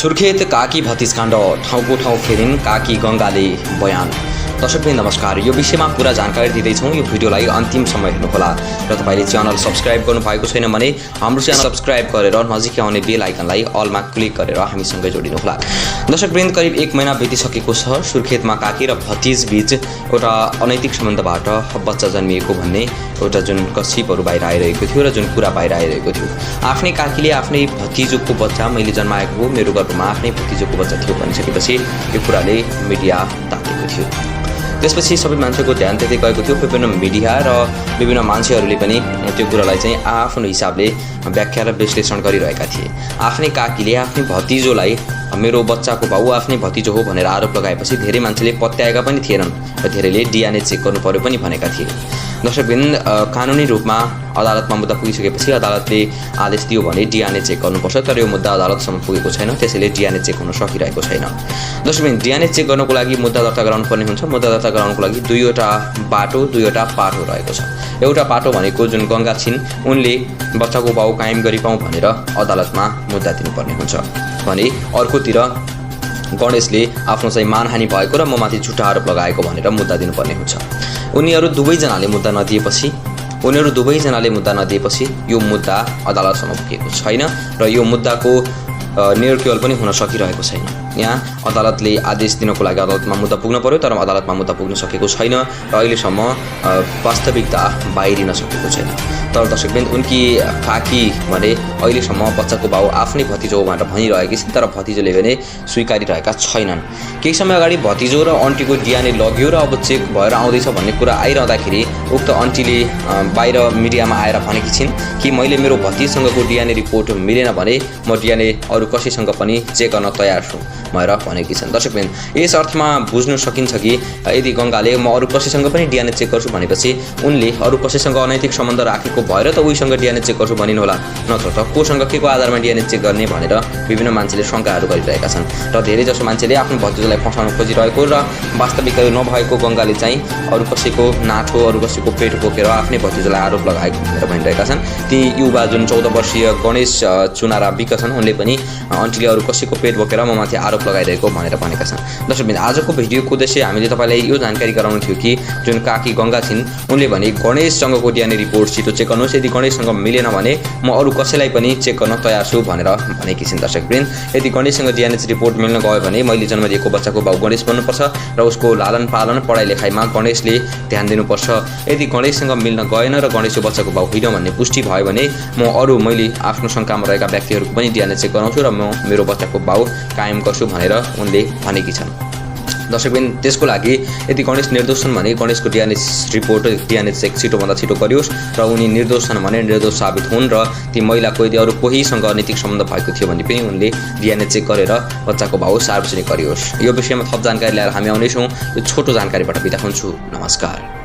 सुर्खेत काकी भतिजकाण्ड ठाउँको ठाउँ फेरिन् काकी गंगाले बयान। दर्शकवृन्द नमस्कार। यो विषयमा पूरा जानकारी दिँदैछौँ। यो भिडियोलाई अन्तिमसम्म हेर्नुहोला र तपाईले च्यानल सब्स्क्राइब गर्नुभएको छैन भने हाम्रो च्यानल सब्स्क्राइब गरेर नजिकै आउने बेल आइकनलाई अलमा क्लिक गरेर हामीसँगै जोडिनुहोला। दर्शकवृन्द करिब 1 महिना बितिसकेको छ। सुर्खेतमा काकी र भतिज बीच एउटा अनैतिक सम्बन्धबाट बच्चा जन्मिएको भन्ने एउटा जुन गसिपहरू बाहिर आइरहेको थियो र जुन कुरा बाहिर आइरहेको थियो। आफ्नै काकीले आफ्नै भतिजोको बच्चा मैले जन्माएको हो, मेरो गर्भमा आफ्नै भतिजोको बच्चा थियो भनिसकेपछि यो कुराले मिडिया तातेको थियो। त्यसपछि सबै मान्छेको ध्यान त्यतै गएको थियो। विभिन्न मिडिया र विभिन्न मान्छेहरूले पनि त्यो कुरालाई चाहिँ आफ्नो हिसाबले व्याख्या र विश्लेषण गरिरहेका थिए। आफ्नै काकीले आफ्नै भतिजोलाई मेरो बच्चाको बाउ आफ्नै भतिजो हो भनेर आरोप लगाएपछि धेरै मान्छेले पत्याएका पनि थिएनन् र धेरैले डिएनए चेक गर्नु पर्यो पनि भनेका थिए। दर्शकवृन्द कानुनी रूपमा अदालतमा मुद्दा पुगिसकेपछि अदालतले आदेश दियो भने डिएनए चेक गर्नुपर्छ, तर यो मुद्दा अदालतसम्म पुगेको छैन, त्यसैले डिएनए चेक हुन सकिरहेको छैन। दर्शकवृन्द डिएनए चेक गर्नको लागि मुद्दा दर्ता गराउनु पर्ने हुन्छ। मुद्दा दर्ता गराउनको लागि दुईवटा बाटो दुईवटा पाटो रहेको छ। एउटा पाटो भनेको जुन गंगा छिन् उनले बच्चाको बाउ कायम गरिपाउँ भनेर अदालतमा मुद्दा दिनुपर्ने हुन्छ भने अर्कोतिर गणेशले आफ्नो चाहिँ मानहानि भएको र ममाथि झुटा आरोप लगाएको भनेर मुद्दा दिनुपर्ने हुन्छ। उनीहरू दुवैजनाले मुद्दा नदिएपछि यो मुद्दा अदालतसम्म पुगेको छैन र यो मुद्दाको निर्केल पनि हुन सकिरहेको छैन। यहाँ अदालतले आदेश दिनको लागि अदालतमा मुद्दा पुग्न पर्यो, तर अदालतमा मुद्दा पुग्न सकेको छैन र अहिलेसम्म वास्तविकता बाहिरिन सकेको छैन। तर दर्शकवृन्द उनकी काकी भने अहिलेसम्म बच्चाको बाउ आफ्नै भतिजो हो भनेर भनिरहेकी छिन्, तर भतिजोले भने स्वीकारिरहेका छैनन्। केही समय अगाडि भतिजो र अन्टीको डिएनए लग्यो र अब चेक भएर आउँदैछ भन्ने कुरा आइरहँदाखेरि उक्त अन्टीले बाहिर मिडियामा आएर भनेकी छिन् कि मैले मेरो भतिजसँगको डिएनए रिपोर्ट मिलेन भने म डिएनए अरू कसैसँग पनि चेक गर्न तयार छु भनेर भनेकी छन्। दर्शकवृन्द यस अर्थमा बुझ्न सकिन्छ कि यदि गंगाले म अरू कसैसँग पनि डिएनए चेक गर्छु भनेपछि उनले अरू कसैसँग अनैतिक सम्बन्ध राखेको भएर त उहीसँग डिएनए चेक गर्छु भनिन् होला, नत्र त कोसँग के को आधारमा डिएनए चेक गर्ने भनेर विभिन्न मान्छेले शङ्काहरू गरिरहेका छन्। र धेरैजसो मान्छेले आफ्नो भतिजोलाई फसाउन खोजिरहेको र वास्तविकता नभएको गंगाले चाहिँ अरू कसैको नाठो अरू कसैको पेट बोकेर आफ्नै भतिजोलाई आरोप लगाएको भनेर भनिरहेका छन्। ती युवा जुन 14 वर्षीय गणेश चुनारा विक छन् उनले पनि अन्टीले अरू कसैको पेट बोकेर ममाथि आरोप लगाइरहेको भनेर भनेका छन्। दर्शकवृन्द आजको भिडियोको उद्देश्य हामीले तपाईलाई यो जानकारी गराउनु थियो कि जुन काकी गंगा छिन् उनले भने गणेशसँगको डिएनए रिपोर्ट छिटो चेक गर्नुहोस्, यदि गणेशसँग मिलेन भने म अरू कसैलाई पनि चेक गर्न तयार छु भनेर भनेकी छिन्। दर्शकवृन्द यदि गणेशसँग डिएनए रिपोर्ट मिल्न गयो भने मैले जन्म दिएको बच्चाको बाउ गणेश बन्नुपर्छ र उसको लालन पालन पढाइ लेखाइमा गणेशले ध्यान दिनुपर्छ। यदि गणेशसँग मिल्न गएन र गणेश यो बच्चाको बाउ होइन भन्ने पुष्टि भयो भने म अरू मैले आफ्नो शङ्कामा रहेका व्यक्तिहरूको पनि डिएनए चेक गराउँछु र म मेरो बच्चाको बाउ कायम गर्छु भनेर उनले भनेकी छन्। दर्शकवृन्द त्यसको लागि यदि गणेश निर्दोष छन् भने गणेशको डिएनए रिपोर्ट डिएनए चेक छिटोभन्दा छिटो गरियोस् र उनी निर्दोष छन् भने निर्दोष साबित हुन् र ती महिलाको यदि अरू कोहीसँग अनैतिक सम्बन्ध भएको थियो भने पनि उनले डिएनए चेक गरेर बच्चाको बाउ सार्वजनिक गरियोस्। यो विषयमा थप जानकारी ल्याएर हामी आउनेछौँ। यो छोटो जानकारीबाट बिदा हुन्छु। नमस्कार।